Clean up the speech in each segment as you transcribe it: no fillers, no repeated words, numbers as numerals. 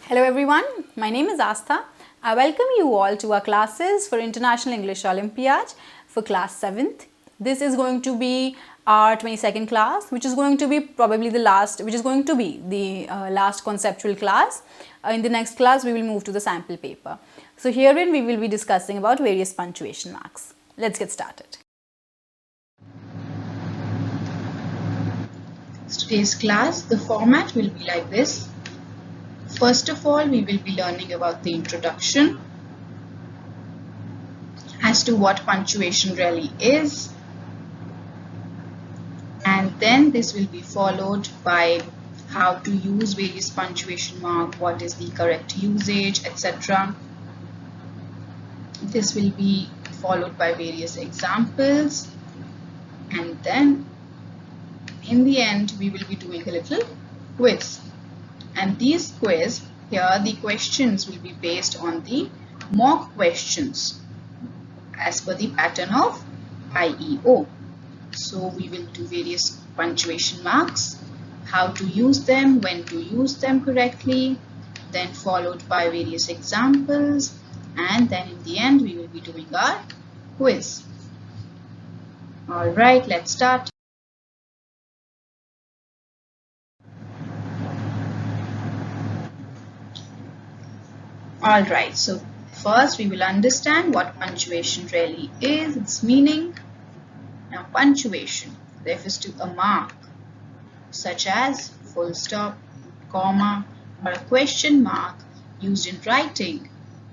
Hello everyone, my name is Aastha. I welcome you all to our classes for International English Olympiad for class 7th. This is going to be our 22nd class, which is going to be probably the last, last conceptual class. In the next class, we will move to the sample paper. So herein we will be discussing about various punctuation marks. Let's get started. Today's class, the format will be like this. First of all, we will be learning about the introduction as to what punctuation really is, and then this will be followed by how to use various punctuation marks, what is the correct usage, etc. This will be followed by various examples, and then in the end we will be doing a little quiz. And these quiz, here the questions will be based on the mock questions as per the pattern of IEO. So we will do various punctuation marks, how to use them, when to use them correctly, then followed by various examples, and then in the end we will be doing our quiz. Alright, let's start. Alright, so first we will understand what punctuation really is, its meaning. Now punctuation refers to a mark such as full stop, comma, or a question mark used in writing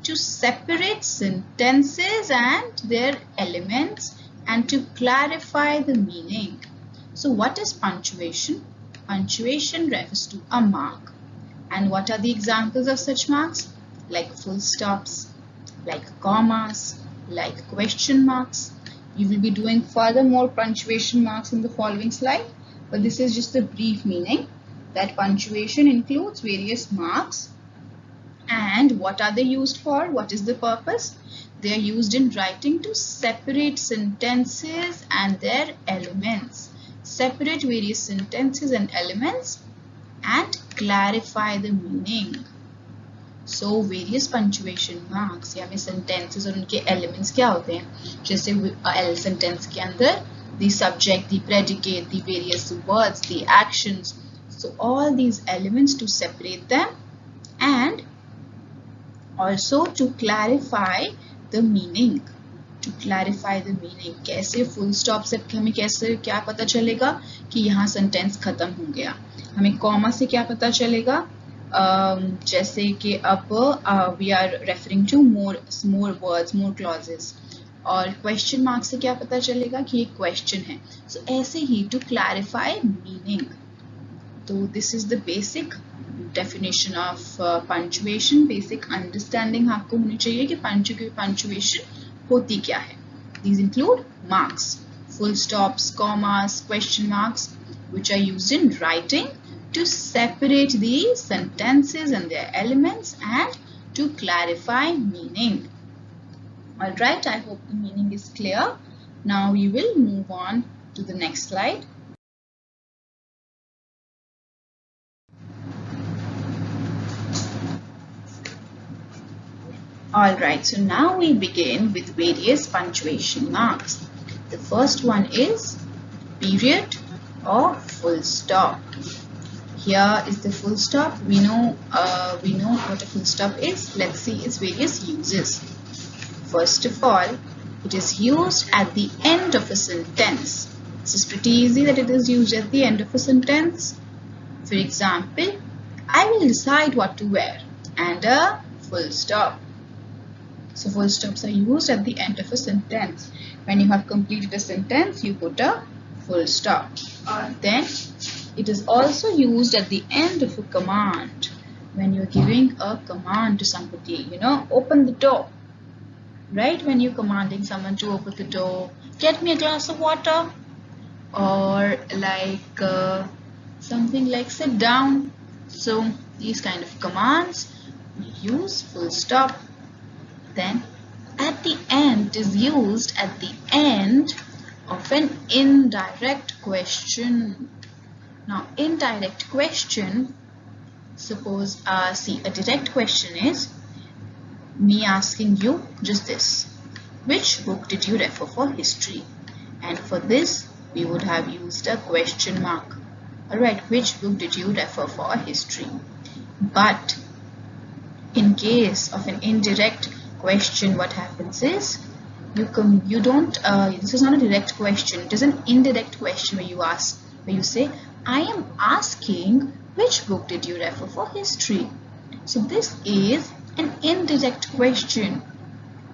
to separate sentences and their elements and to clarify the meaning. So what is punctuation? Punctuation refers to a mark. And what are the examples of such marks? Like full stops, like commas, like question marks. You will be doing further more punctuation marks in the following slide, but this is just a brief meaning that punctuation includes various marks. And what are they used for? What is the purpose? They are used in writing to separate sentences and their elements. Separate various sentences and elements and clarify the meaning. So various punctuation marks या में sentences और उनके elements क्या होते हैं? जैसे sentence के अंदर the subject, the predicate, the various words, the actions. So all these elements to separate them and also to clarify the meaning. To clarify the meaning. कैसे full stop से हमें कैसे क्या पता चलेगा कि यहाँ sentence खत्म हो गया? हमें comma से क्या पता चलेगा? जैसे कि अब we are referring to more words, more clauses. और question mark से क्या पता चलेगा कि ये question है. So ऐसे ही to clarify meaning. So this is the basic definition of punctuation. Basic understanding आपको होनी चाहिए कि punctuation होती क्या है. These include marks, full stops, commas, question marks, which are used in writing to separate the sentences and their elements and to clarify meaning. Alright, I hope the meaning is clear. Now we will move on to the next slide. Alright, so now we begin with various punctuation marks. The first one is period or full stop. Here is the full stop. We know what a full stop is. Let's see its various uses. First of all, it is used at the end of a sentence. This is pretty easy that it is used at the end of a sentence. For example, I will decide what to wear and a full stop. So full stops are used at the end of a sentence. When you have completed a sentence, you put a full stop. Then it is also used at the end of a command. When you're giving a command to somebody, open the door. Right? When you're commanding someone to open the door, get me a glass of water. Or like something like sit down. So these kind of commands, we use full stop. Then at the end is used at the end of an indirect question. Now, indirect question Suppose, see, a direct question is me asking you just this. Which book did you refer for history? And for this, we would have used a question mark. Alright, which book did you refer for history? But in case of an indirect question, what happens is you don't this is not a direct question, it is an indirect question where you say, I am asking which book did you refer for history. So this is an indirect question,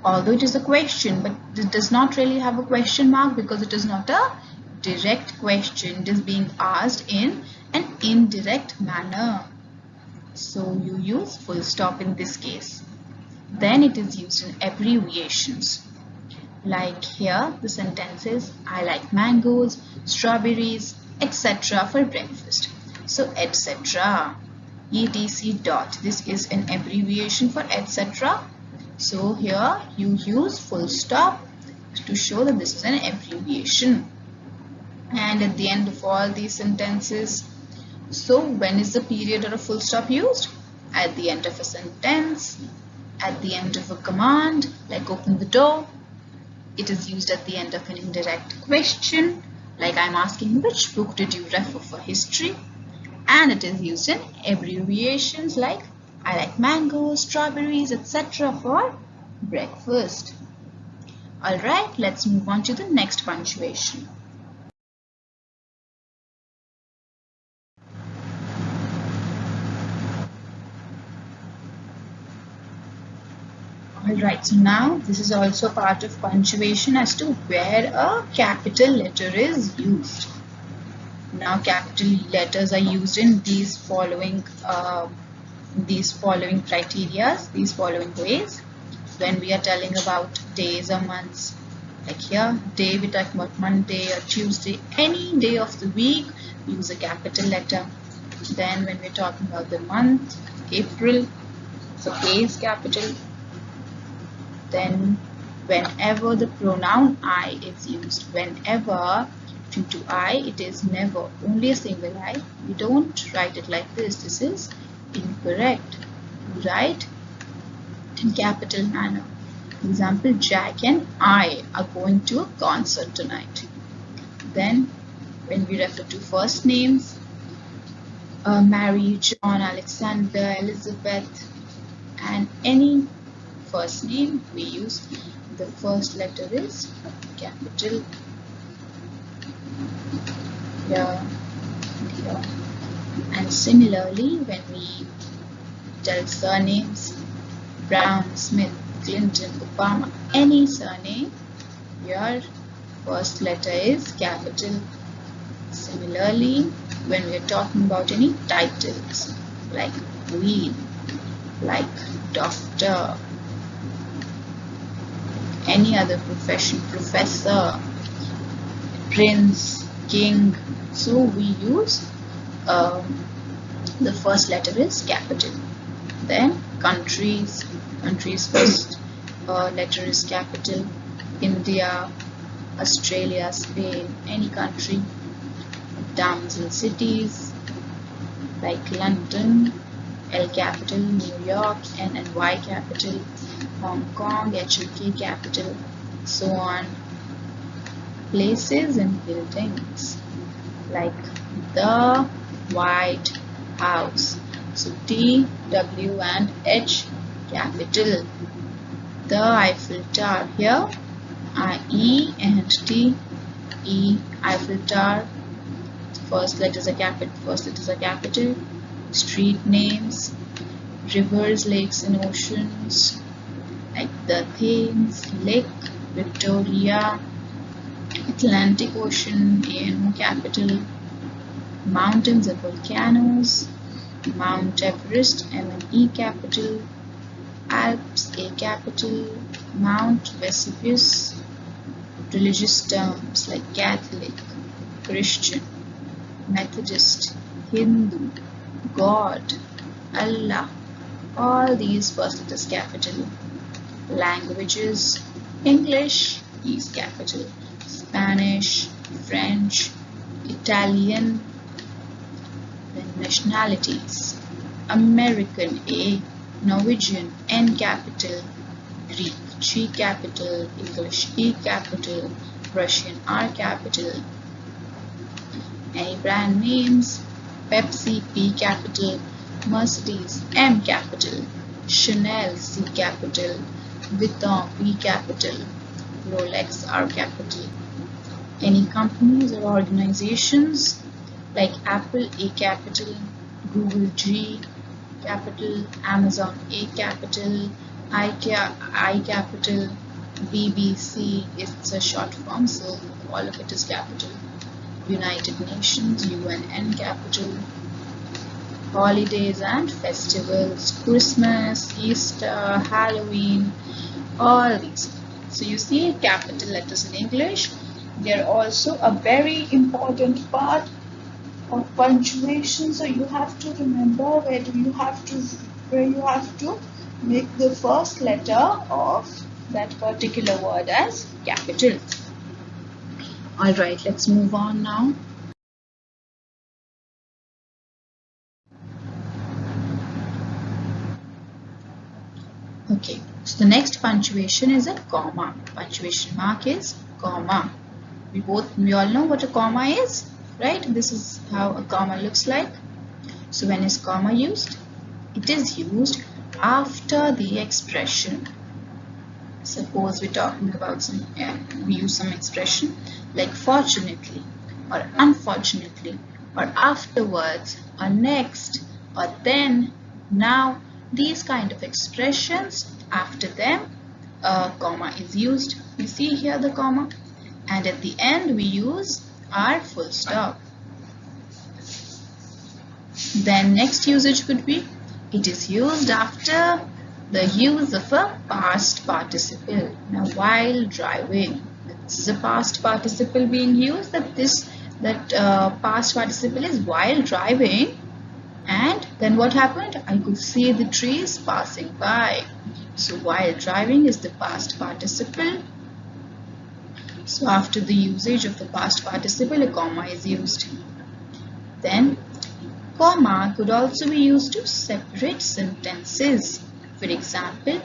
although it is a question, but it does not really have a question mark because it is not a direct question. It is being asked in an indirect manner. So you use full stop in this case. Then it is used in abbreviations. Like here, the sentence is, I like mangoes, strawberries, etc. for breakfast. So etc. etc. dot. This is an abbreviation for etc. So here you use full stop to show that this is an abbreviation. And at the end of all these sentences, so when is the period or a full stop used? At the end of a sentence, at the end of a command, like open the door. It is used at the end of an indirect question, like I'm asking which book did you refer for history? And it is used in abbreviations like I like mangoes, strawberries, etc. for breakfast. Alright, let's move on to the next punctuation. Alright, so now this is also part of punctuation as to where a capital letter is used. Now capital letters are used in these following criteria, these following ways. When we are telling about days or months, like here, day we talk about Monday or Tuesday, any day of the week, we use a capital letter. Then when we're talking about the month, April, so A is capital. Then whenever the pronoun I is used, whenever due to I, it is never, only a single I. We don't write it like this. This is incorrect. We write in capital manner. For example, Jack and I are going to a concert tonight. Then when we refer to first names, Mary, John, Alexander, Elizabeth, and any first name, we use the first letter is capital here and here. And similarly, when we tell surnames, Brown, Smith, Clinton, Obama, any surname, your first letter is capital. Similarly, when we are talking about any titles like Queen, like Doctor, any other profession, Professor, Prince, King, so we use the first letter is capital. Then countries first letter is capital. India, Australia, Spain, any country. Towns and cities like London, L capital, New York, N and Y capital, Hong Kong, HUK capital, so on. Places and buildings like the White House, so T, W and H capital. The Eiffel Tower, here I, E and T, E, Eiffel Tower, first letters are capital. Street names, rivers, lakes and oceans like the Thames, Lake Victoria, Atlantic Ocean, A capital. Mountains and volcanoes, Mount Everest, M and E capital. Alps, A capital. Mount Vesuvius. Religious terms like Catholic, Christian, Methodist, Hindu, God, Allah, all these first letters capital. Languages, English, E is capital. Spanish, French, Italian. Then nationalities, American, A, Norwegian, N capital, Greek, G capital, English, E capital, Russian, R capital. Any brand names, Pepsi, P capital, Mercedes, M capital, Chanel, C capital, Vuitton, V capital, Rolex, R capital. Any companies or organizations like Apple, A capital, Google, G capital, Amazon, A capital, IKEA, I capital, BBC, it's a short form, so all of it is capital. United Nations, UN, N capital. Holidays and festivals, Christmas, Easter, Halloween, all these. So you see capital letters in English. They're also a very important part of punctuation. So you have to remember where you have to make the first letter of that particular word as capital. Alright, let's move on now. Okay, so the next punctuation is a comma. Punctuation mark is comma. We all know what a comma is, right? This is how a comma looks like. So when is comma used? It is used after the expression. Suppose we're talking about we use some expression like fortunately or unfortunately or afterwards or next or then, now. These kind of expressions, after them a comma is used. You see here the comma, and at the end we use our full stop. Then next usage could be, it is used after the use of a past participle. Now while driving, this is a past participle being used, that past participle is while driving. And then what happened? I could see the trees passing by. So while driving is the past participle. So after the usage of the past participle, a comma is used. Then comma could also be used to separate sentences. For example,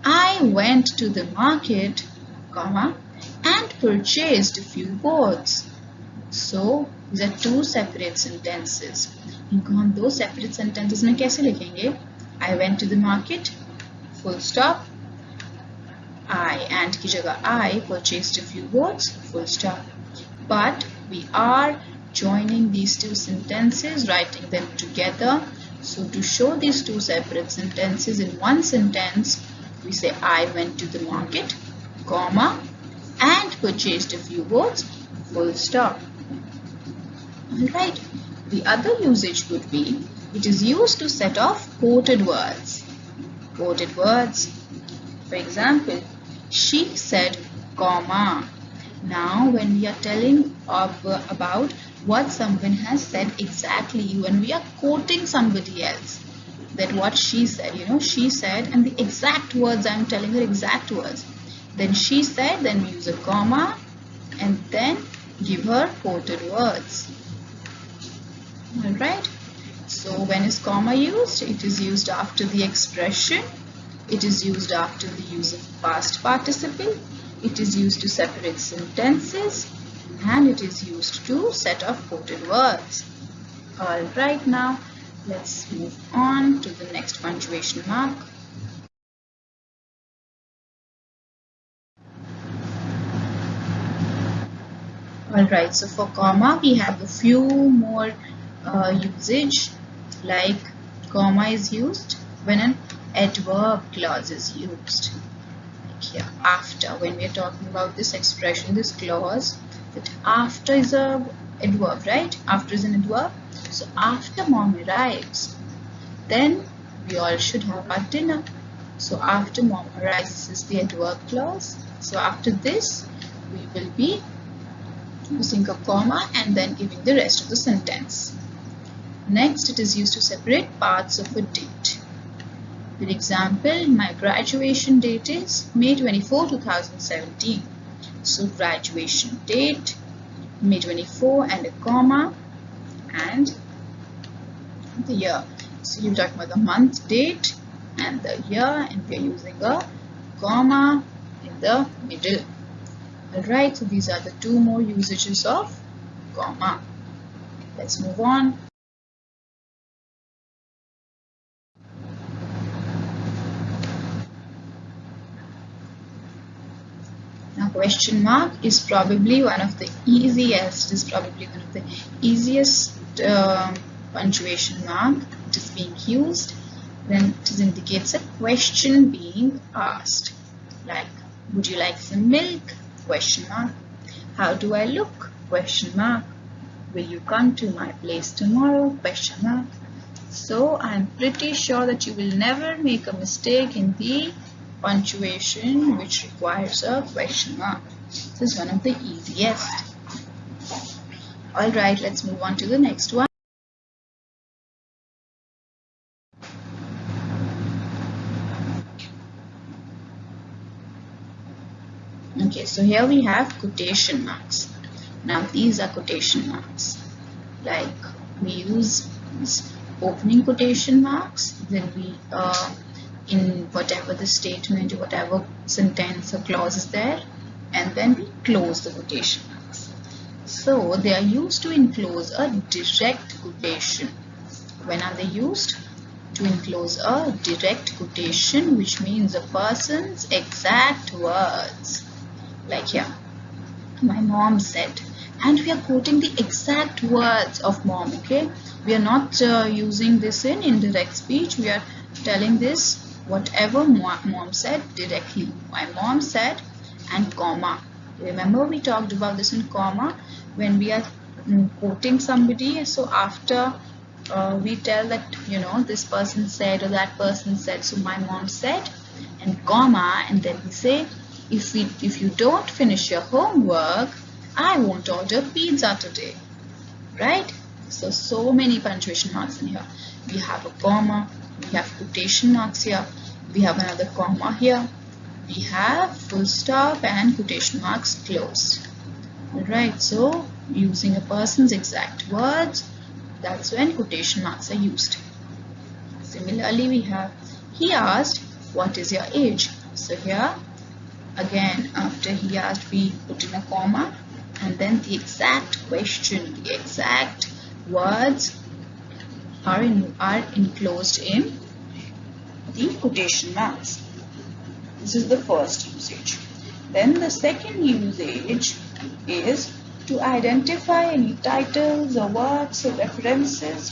I went to the market, comma, and purchased a few boards. So these are two separate sentences. इनको हम दो separate sentences में कैसे लिखेंगे? I went to the market, full stop. I and की जगह I purchased a few boards, full stop. But we are joining these two sentences, writing them together. So to show these two separate sentences in one sentence, we say I went to the market, comma, and purchased a few boards, full stop. Alright. The other usage could be, it is used to set off quoted words. Quoted words. For example, she said, comma. Now when we are telling about what someone has said exactly, when we are quoting somebody else, that what she said, she said, and the exact words, I am telling her exact words. Then she said, then we use a comma and then give her quoted words. Alright, so when is comma used? It is used after the expression. It is used after the use of past participle. It is used to separate sentences. And it is used to set off quoted words. Alright, now let's move on to the next punctuation mark. Alright, so for comma we have a few more usage, like comma is used when an adverb clause is used. Like here, after, when we are talking about this expression, this clause, that after is a adverb, right? After is an adverb. So after mom arrives, then we all should have our dinner. So after mom arrives is the adverb clause. So after this, we will be using a comma and then giving the rest of the sentence. Next, it is used to separate parts of a date. For example, my graduation date is May 24, 2017. So graduation date, May 24 and a comma and the year. So you're talking about the month, date, and the year, and we're using a comma in the middle. Alright, so these are the two more usages of comma. Let's move on. Now question mark is probably one of the easiest, punctuation mark. It is being used when it indicates a question being asked. Like, would you like some milk? Question mark. How do I look? Question mark. Will you come to my place tomorrow? Question mark. So I'm pretty sure that you will never make a mistake in the punctuation which requires a question mark. This is one of the easiest. Alright, let's move on to the next one. Okay, so here we have quotation marks. Now these are quotation marks. Like we use opening quotation marks, then we in whatever the statement or whatever sentence or clause is there, and then we close the quotation marks. So they are used to enclose a direct quotation. When are they used? To enclose a direct quotation, which means a person's exact words. Like here, my mom said, and we are quoting the exact words of mom. Okay, we are not using this in indirect speech. We are telling this whatever mom said directly. My mom said, and comma. Remember we talked about this in comma when we are quoting somebody. So after we tell that, you know, this person said or that person said. So my mom said, and comma, and then we say, if you don't finish your homework, I won't order pizza today. Right? So many punctuation marks in here. We have a comma, we have quotation marks here, we have another comma here, we have full stop and quotation marks closed. Alright, so using a person's exact words, that's when quotation marks are used. Similarly, we have, he asked, what is your age? So here, again, after he asked, we put in a comma, and then the exact question, the exact words are enclosed in the quotation marks. This is the first usage. Then the second usage is to identify any titles or works or references.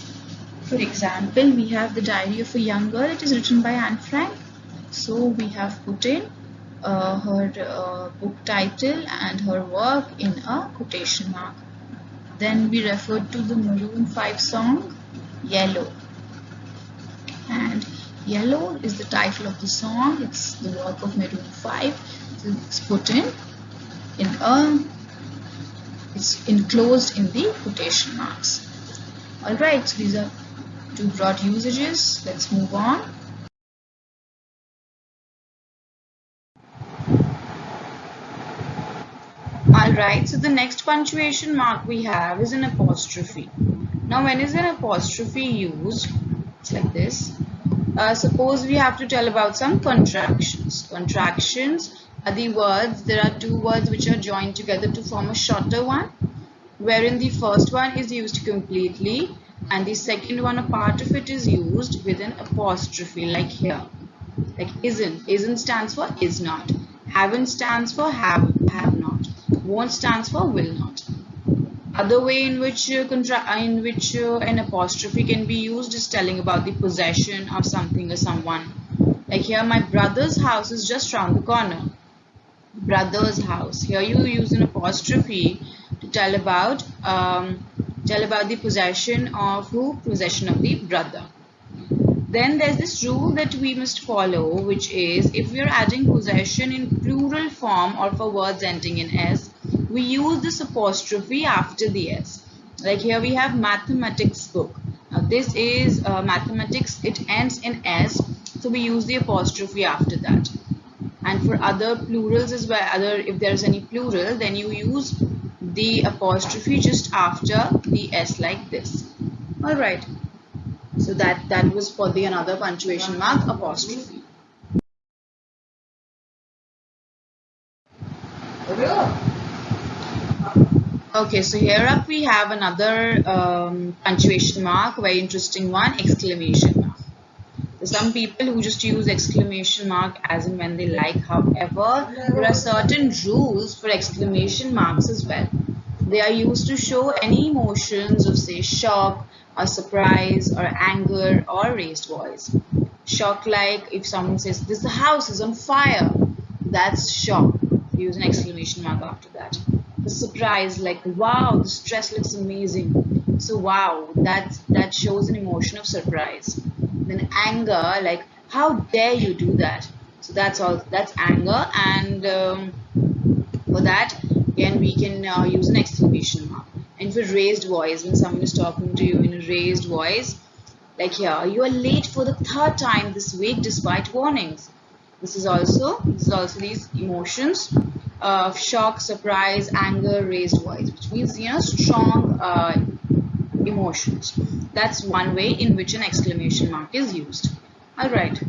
For example, we have The Diary of a Young Girl. It is written by Anne Frank. So we have put in her book title and her work in a quotation mark. Then we referred to the Maroon 5 song Yellow, and Yellow is the title of the song. It's the work of Maroon 5. So it's put in it's enclosed in the quotation marks. Alright, so these are two broad usages. Let's move on. Alright, so the next punctuation mark we have is an apostrophe. Now when is an apostrophe used? It's like this. Suppose we have to tell about some contractions. Contractions are the words, there are two words which are joined together to form a shorter one, wherein the first one is used completely and the second one, a part of it, is used with an apostrophe, like here. Like isn't. Isn't stands for is not. Haven't stands for have not. Won't stands for will not. Other way in which an apostrophe can be used is telling about the possession of something or someone. Like here, my brother's house is just round the corner. Brother's house. Here you use an apostrophe to tell about the possession of who? Possession of the brother. Then there's this rule that we must follow, which is if we are adding possession in plural form or for words ending in S, we use this apostrophe after the S. Like here we have mathematics book. Now this is mathematics, it ends in S, so we use the apostrophe after that. And for other plurals as well, if there's any plural, then you use the apostrophe just after the S like this. Alright. So that was for the another punctuation mark, apostrophe. Okay, so here up we have another punctuation mark, very interesting one, exclamation mark. There's some people who just use exclamation mark as and when they like. However, there are certain rules for exclamation marks as well. They are used to show any emotions of, say, shock or surprise or anger or raised voice. Shock, like if someone says, "This house is on fire," that's shock. Use an exclamation mark after that. The surprise, like, "Wow, this dress looks amazing." So wow, that shows an emotion of surprise. Then anger, like, "How dare you do that?" So that's anger, and for that again we can use an exclamation mark. And for raised voice, when someone is talking to you in a raised voice, like here, "You are late for the third time this week despite warnings." This is also these emotions of shock, surprise, anger, raised voice, which means, you know, strong emotions. That's one way in which an exclamation mark is used. All right.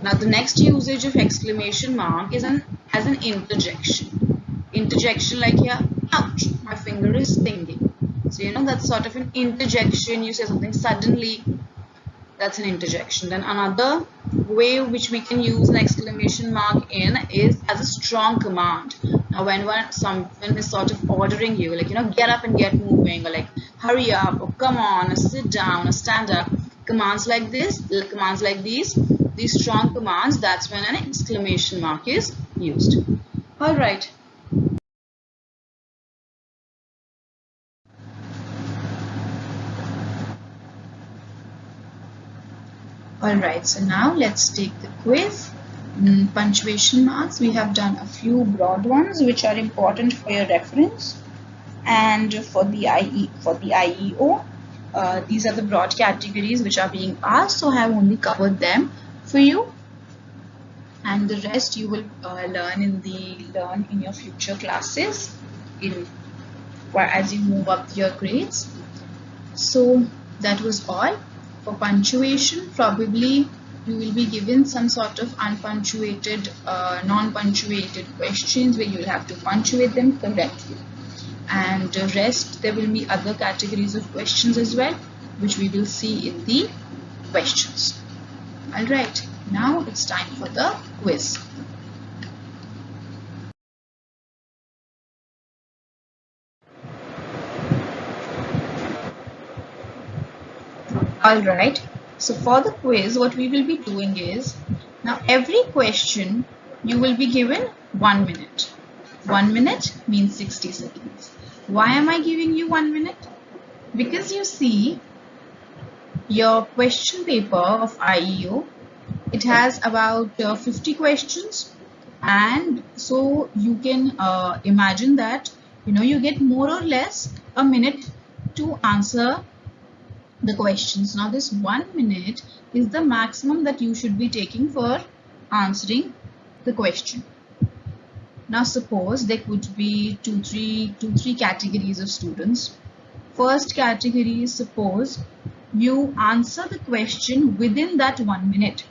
Now the next usage of exclamation mark is as an interjection. Interjection, like here, "Ouch, my finger is stinging." So you know that's sort of an interjection. You say something suddenly, that's an interjection. Then another way which we can use an exclamation mark in is as a strong command. Now when someone is sort of ordering you, like, you know, "Get up and get moving," or like, "Hurry up," or "Come on," or "Sit down,or "Stand up," commands like this, commands like these strong commands, that's when an exclamation mark is used. All right. Alright, so now let's take the quiz. Punctuation marks, we have done a few broad ones which are important for your reference, and for the IEO, these are the broad categories which are being asked, so I have only covered them for you, and the rest you will learn in your future classes as you move up your grades. So that was all. For punctuation, probably you will be given some sort of unpunctuated, non-punctuated questions where you will have to punctuate them correctly. And the rest, there will be other categories of questions as well, which we will see in the questions. Alright, now it's time for the quiz. Alright, so for the quiz, what we will be doing is, now every question you will be given 1 minute. 1 minute means 60 seconds. Why am I giving you 1 minute? Because you see, your question paper of IEO, it has about 50 questions, and so you can imagine that, you know, you get more or less a minute to answer the questions. Now this 1 minute is the maximum that you should be taking for answering the question. Now suppose there could be two, three categories of students. First category is, suppose you answer the question within that 1 minute.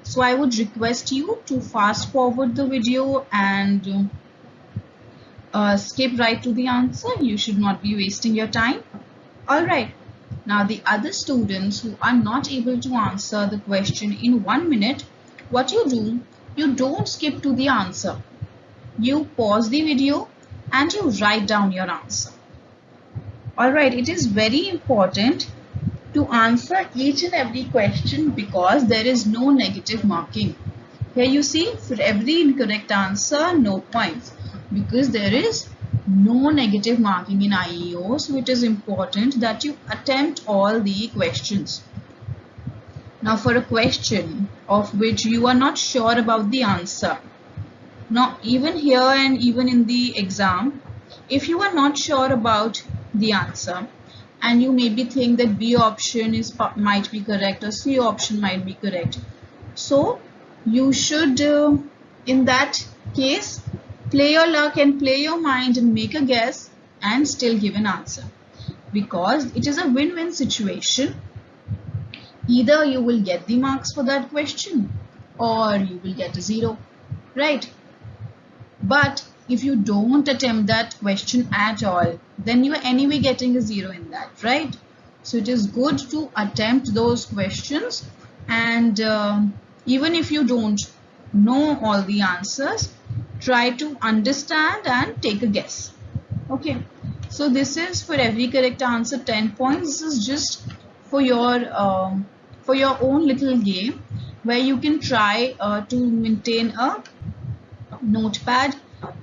So I would request you to fast forward the video and skip right to the answer. You should not be wasting your time. Alright. Now the other students who are not able to answer the question in 1 minute, what you do, you don't skip to the answer. You pause the video and you write down your answer. Alright, it is very important to answer each and every question because there is no negative marking. Here you see, for every incorrect answer, no points, because there is no negative marking in IEO, so it is important that you attempt all the questions. Now for a question of which you are not sure about the answer, now even here and even in the exam, if you are not sure about the answer and you maybe think that B option might be correct or C option might be correct, so you should in that case Play your luck and play your mind and make a guess and still give an answer, because it is a win-win situation. Either you will get the marks for that question or you will get a 0, right? But if you don't attempt that question at all, then you are anyway getting a 0 in that, right? So it is good to attempt those questions, and even if you don't know all the answers, try to understand and take a guess. Okay, so this is for every correct answer 10 points. This is just for your own little game where you can try to maintain a notepad.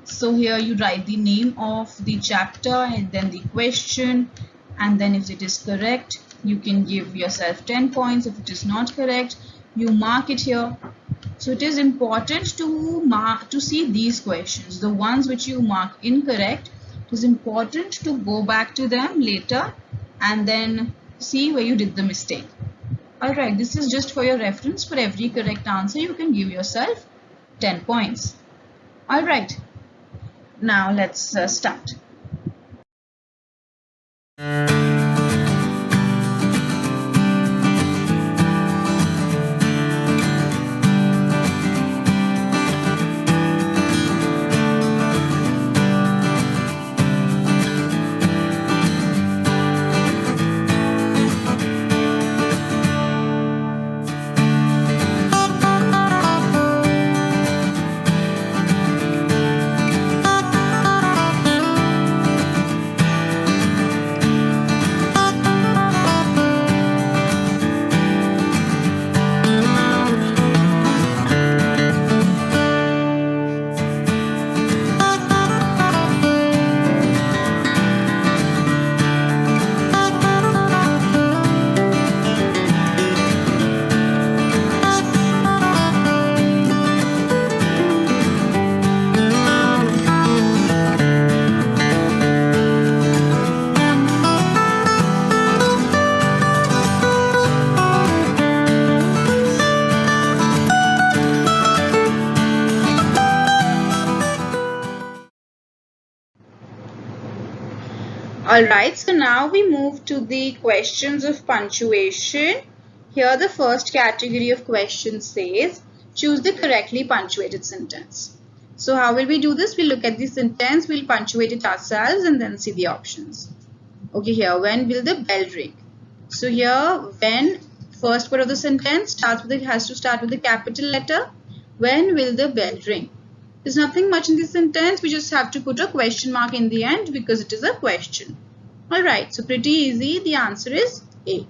So here you write the name of the chapter and then the question, and then if it is correct you can give yourself 10 points. If it is not correct, you mark it here. So it is important to see these questions, the ones which you mark incorrect. It is important to go back to them later and then see where you did the mistake. Alright, this is just for your reference. For every correct answer you can give yourself 10 points. Alright, now let's start. Alright, so now we move to the questions of punctuation. Here the first category of questions says, choose the correctly punctuated sentence. So how will we do this? We'll look at the sentence, we'll punctuate it ourselves and then see the options. Okay, here, when will the bell ring? So here, when, first part of the sentence has to start with the capital letter. When will the bell ring? There's nothing much in this sentence. We just have to put a question mark in the end because it is a question. Alright, so pretty easy. The answer is A.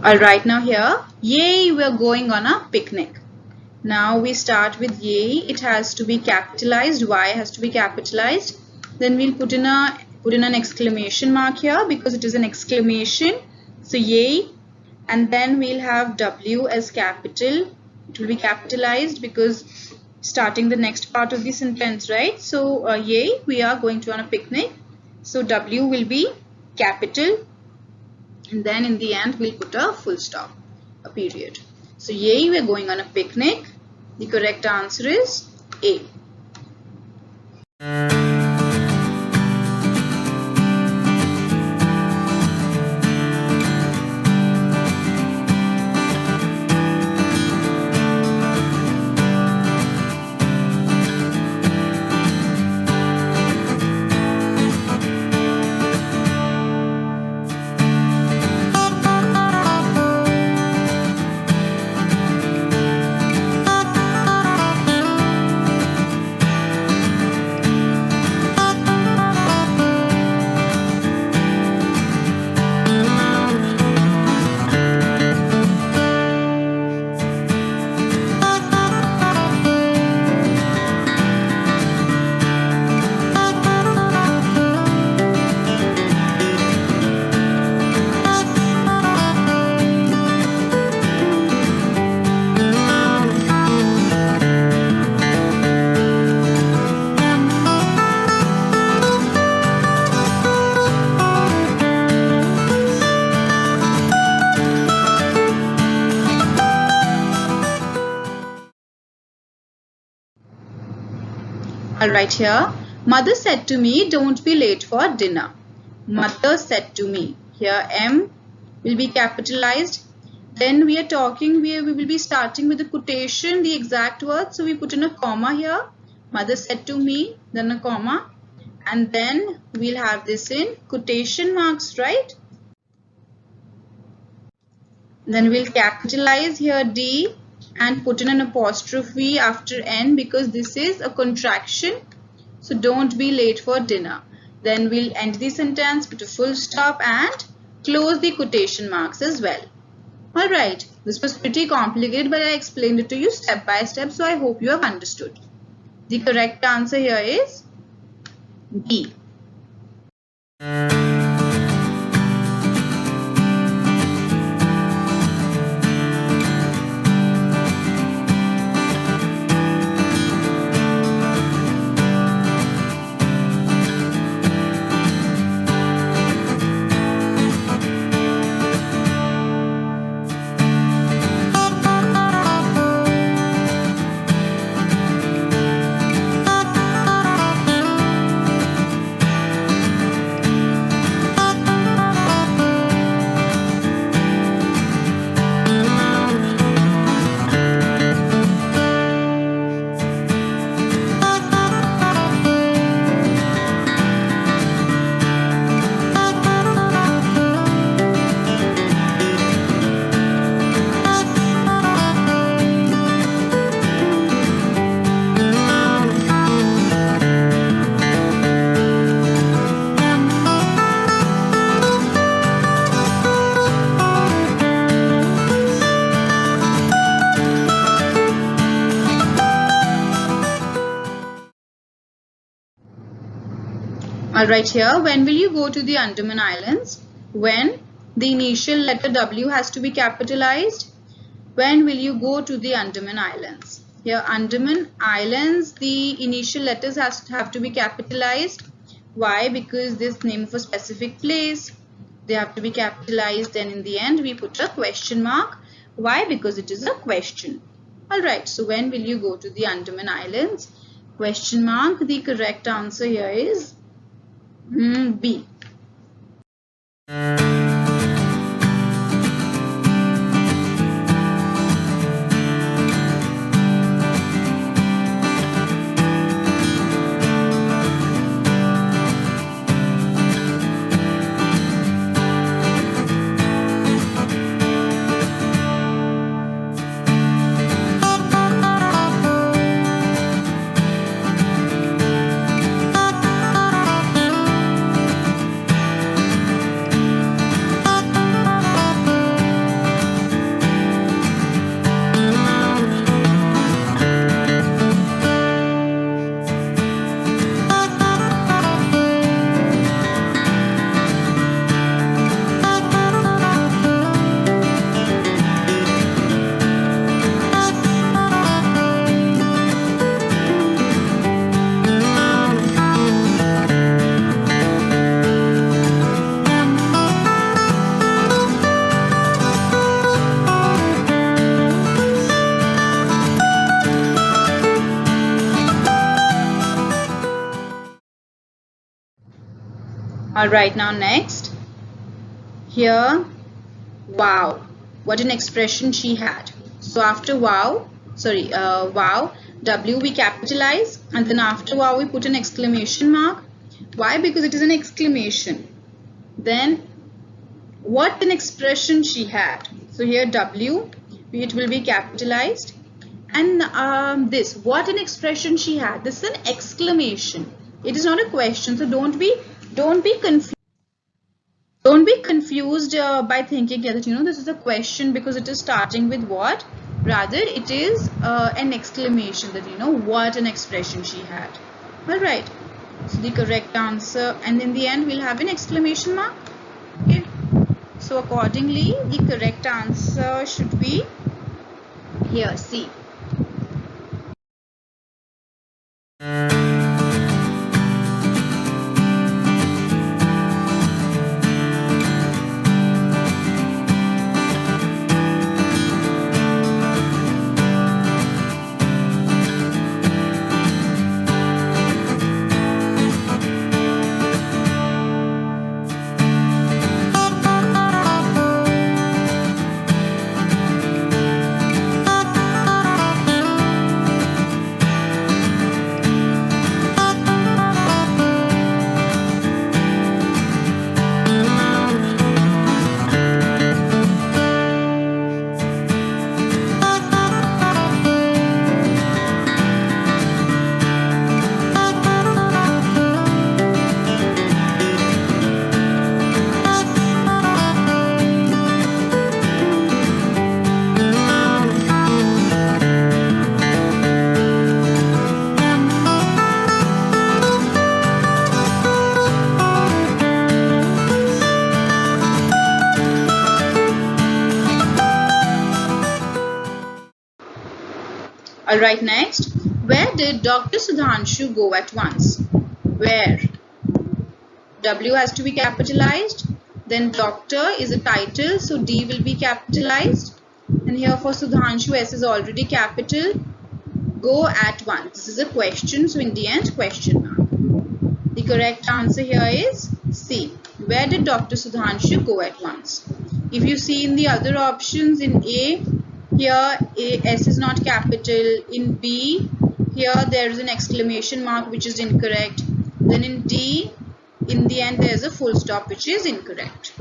Alright, now here, yay, we are going on a picnic. Now we start with yay. It has to be capitalized. Y has to be capitalized. Then we'll put in an exclamation mark here because it is an exclamation. So yay, and then we'll have W as capital. It will be capitalized because starting the next part of the sentence, right? So yay, we are going to on a picnic. So W will be capital. And then in the end we'll put a full stop, a period. So yay, we're going on a picnic. The correct answer is A. Alright, here, mother said to me, don't be late for dinner. Mother said to me. Here, M will be capitalized. Then we are talking, we will be starting with the quotation, the exact word. So we put in a comma here. Mother said to me, then a comma. And then we'll have this in quotation marks, right? Then we'll capitalize here D and put in an apostrophe after N because this is a contraction. So don't be late for dinner. Then we'll end the sentence, put a full stop and close the quotation marks as well. Alright, this was pretty complicated but I explained it to you step by step, so I hope you have understood. The correct answer here is B. Alright, here, when will you go to the Andaman Islands? When the initial letter W has to be capitalized. When will you go to the Andaman Islands? Here, Andaman Islands, the initial letters have to be capitalized. Why? Because this name of a specific place, they have to be capitalized, and in the end we put a question mark. Why? Because it is a question. Alright, so when will you go to the Andaman Islands? Question mark. The correct answer here is B. Alright, now next. Here, wow, what an expression she had. So after wow, wow, W we capitalize, and then after wow we put an exclamation mark. Why? Because it is an exclamation. Then what an expression she had. So here W, it will be capitalized, and this, what an expression she had. This is an exclamation. It is not a question. So don't be confused. Don't be confused by thinking that this is a question because it is starting with what. Rather, it is an exclamation that what an expression she had. All right. So the correct answer, and in the end we'll have an exclamation mark. Okay. So accordingly, the correct answer should be here, C. Alright, next. Where did Dr. Sudhanshu go at once? Where? W has to be capitalized. Then doctor is a title, so D will be capitalized. And here for Sudhanshu, S is already capital. Go at once. This is a question, so in the end, question mark. The correct answer here is C. Where did Dr. Sudhanshu go at once? If you see in the other options, in A, here S is not capital. In B, here there is an exclamation mark which is incorrect. Then in D, in the end there is a full stop which is incorrect.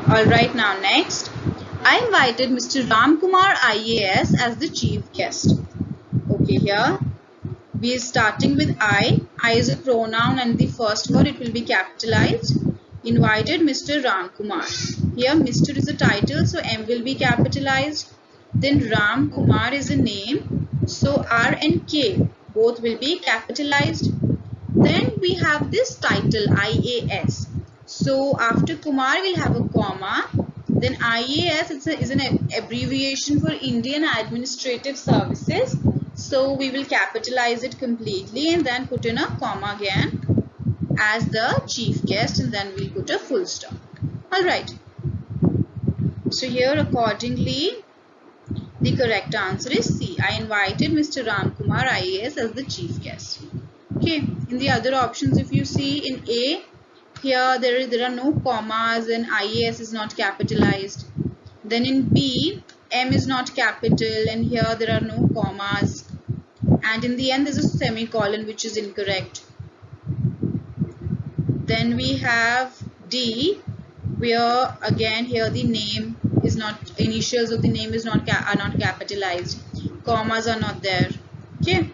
Alright, now next. I invited Mr. Ramkumar IAS as the chief guest. Okay, here we are starting with I. I is a pronoun and the first word it will be capitalized. Invited Mr. Ramkumar. Here Mr. is a title, so M will be capitalized. Then Ramkumar is a name, so R and K both will be capitalized. Then we have this title IAS. So after Kumar we'll have a comma. Then IAS is an abbreviation for Indian Administrative Services. So we will capitalize it completely and then put in a comma again as the chief guest, and then we'll put a full stop. Alright. So here accordingly the correct answer is C. I invited Mr. Ramkumar IAS as the chief guest. Okay. In the other options, if you see in A, here there are no commas and IAS is not capitalized. Then in B, M is not capital and here there are no commas. And in the end there's a semicolon which is incorrect. Then we have D, where again here the name is not, initials of the name is not are not capitalized. Commas are not there. Okay.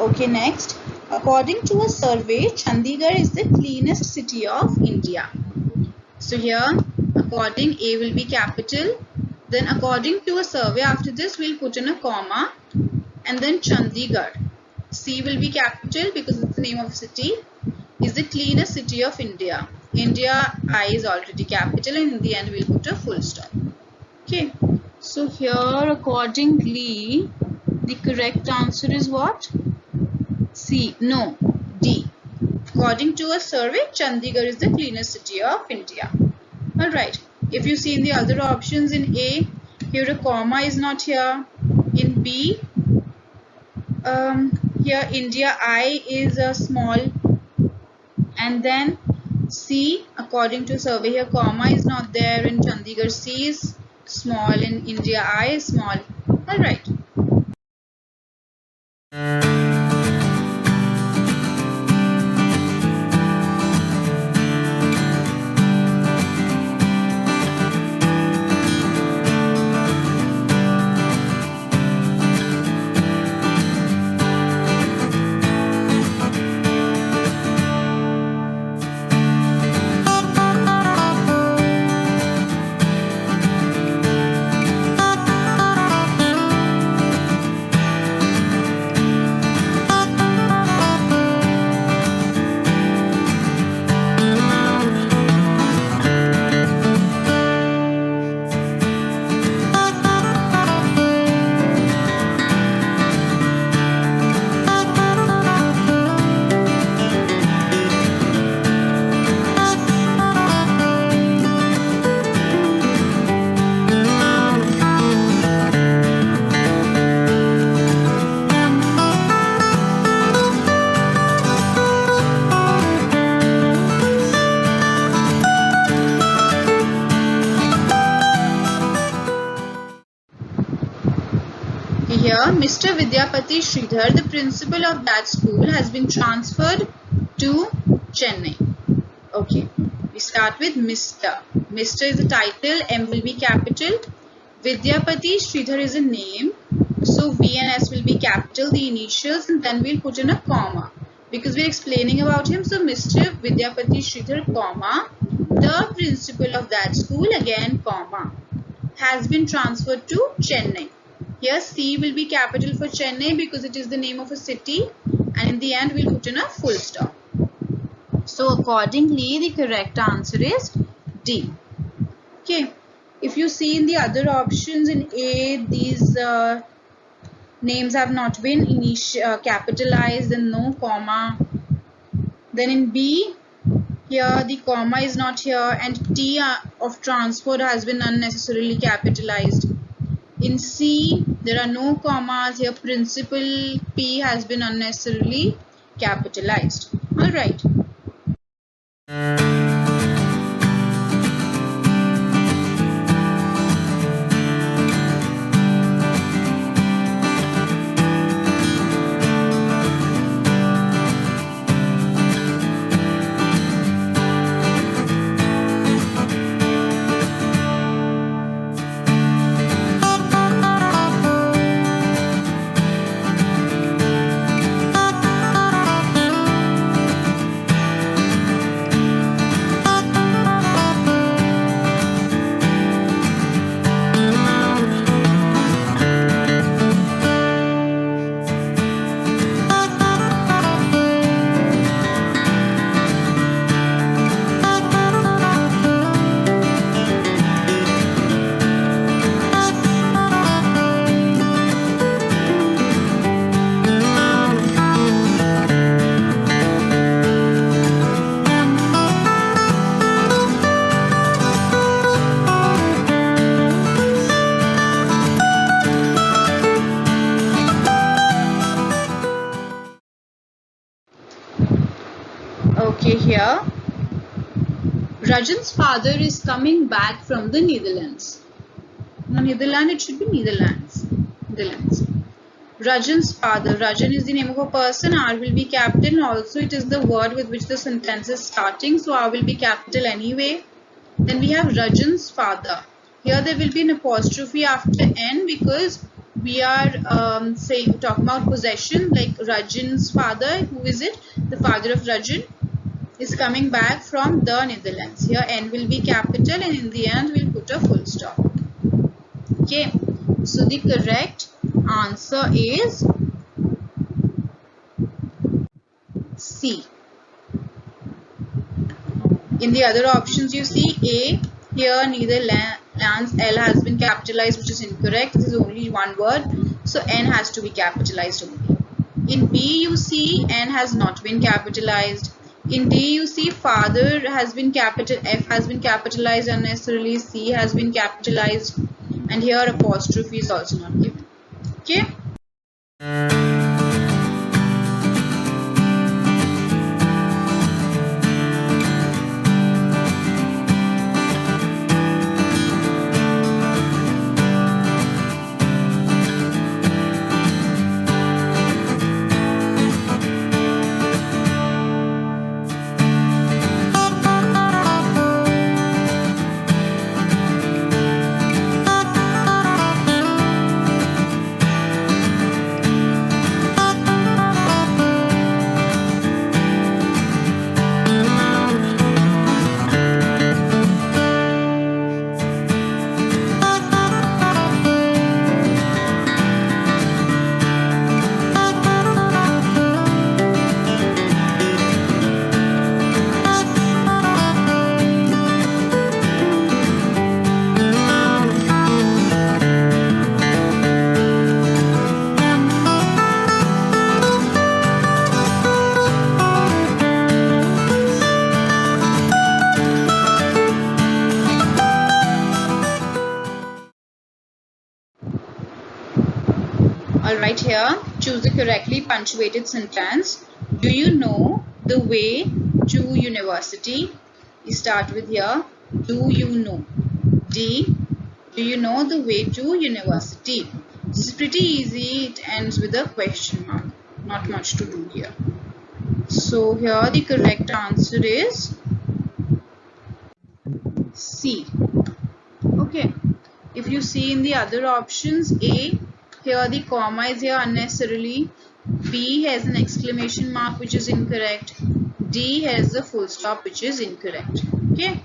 Okay, next, according to a survey, Chandigarh is the cleanest city of India. So here, according, A will be capital. Then according to a survey, after this we'll put in a comma. And then Chandigarh, C will be capital because it's the name of the city, is the cleanest city of India. India, I is already capital and in the end we'll put a full stop. Okay, so here accordingly, the correct answer is what? C. No, D. According to a survey, Chandigarh is the cleanest city of India. Alright, if you see in the other options, in A, here a comma is not here. In B, here India I is small. And then C, according to survey, here comma is not there. In Chandigarh, C is small. In India I is small. Alright. Here, Mr. Vidyapati Sridhar, the principal of that school, has been transferred to Chennai. Okay, we start with Mr. Mr is a title, M will be capital. Vidyapati Sridhar is a name, so V and S will be capital, the initials, and then we'll put in a comma because we're explaining about him. So Mr. Vidyapati Sridhar, comma, the principal of that school, again comma, has been transferred to Chennai. Here C will be capital for Chennai because it is the name of a city, and in the end we'll put in a full stop. So accordingly the correct answer is D. Okay, if you see in the other options, in A these names have not been capitalized and no comma. Then in B, here the comma is not here and T of transfer has been unnecessarily capitalized. In C, there are no commas. Here principal P has been unnecessarily capitalized. Alright. Rajan's father is coming back from the Netherlands. Now Netherlands, it should be Netherlands. Netherlands. Rajan's father. Rajan is the name of a person. R will be capital. Also, it is the word with which the sentence is starting. So, R will be capital anyway. Then we have Rajan's father. Here there will be an apostrophe after N because we are talking about possession. Like Rajan's father. Who is it? The father of Rajan is coming back from the Netherlands. Here N will be capital and in the end we'll put a full stop. Okay. So, the correct answer is C. In the other options you see A, here Netherlands, L has been capitalized, which is incorrect. This is only one word, so N has to be capitalized only. In B you see N has not been capitalized. In D you see father has been F has been capitalized unnecessarily, C has been capitalized, and here apostrophe is also not given. Okay. Alright, here choose the correctly punctuated sentence. Do you know the way to university? We start with here. Do you know? D. Do you know the way to university? This is pretty easy. It ends with a question mark. Not much to do here. So here the correct answer is C. Okay. If you see in the other options, A, here the comma is here unnecessarily. B has an exclamation mark which is incorrect. D has a full stop which is incorrect. Okay.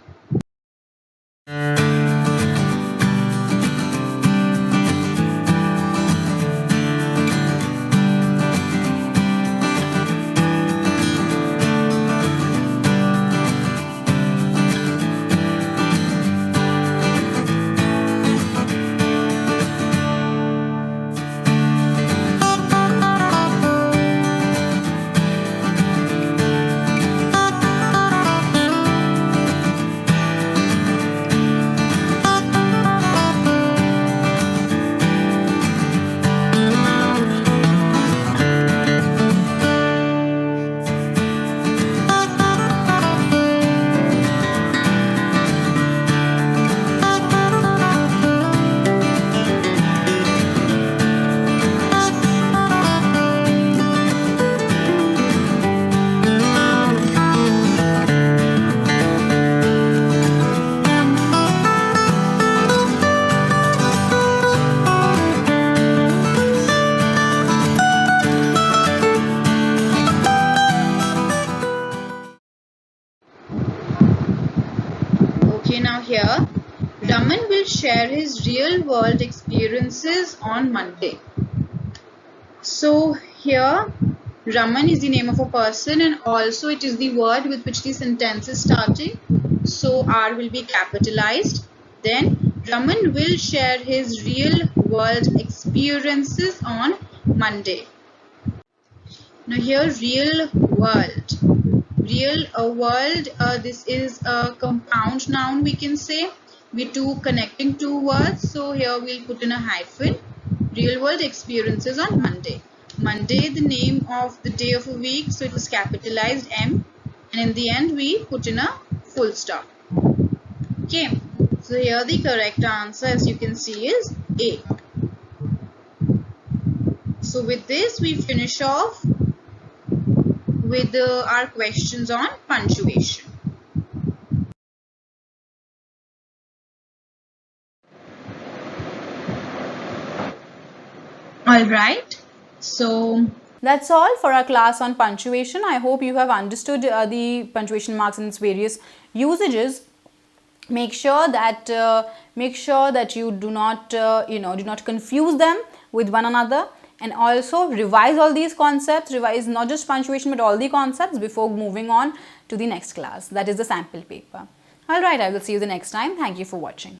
Here, Raman will share his real world experiences on Monday. So here, Raman is the name of a person and also it is the word with which the sentence is starting. So R will be capitalized. Then Raman will share his real world experiences on Monday. Now here, real world. Real world, this is a compound noun we can say with connecting two words. So here we'll put in a hyphen. Real world experiences on Monday. Monday, the name of the day of a week, so it is capitalized M, and in the end we put in a full stop. Okay, so here the correct answer, as you can see, is A. So with this we finish off with our questions on punctuation. Alright, so that's all for our class on punctuation. I hope you have understood the punctuation marks and its various usages. Make sure that you do not do not confuse them with one another, and also revise all these concepts. Revise not just punctuation but all the concepts before moving on to the next class, that is the sample paper. All right, I will see you the next time. Thank you for watching.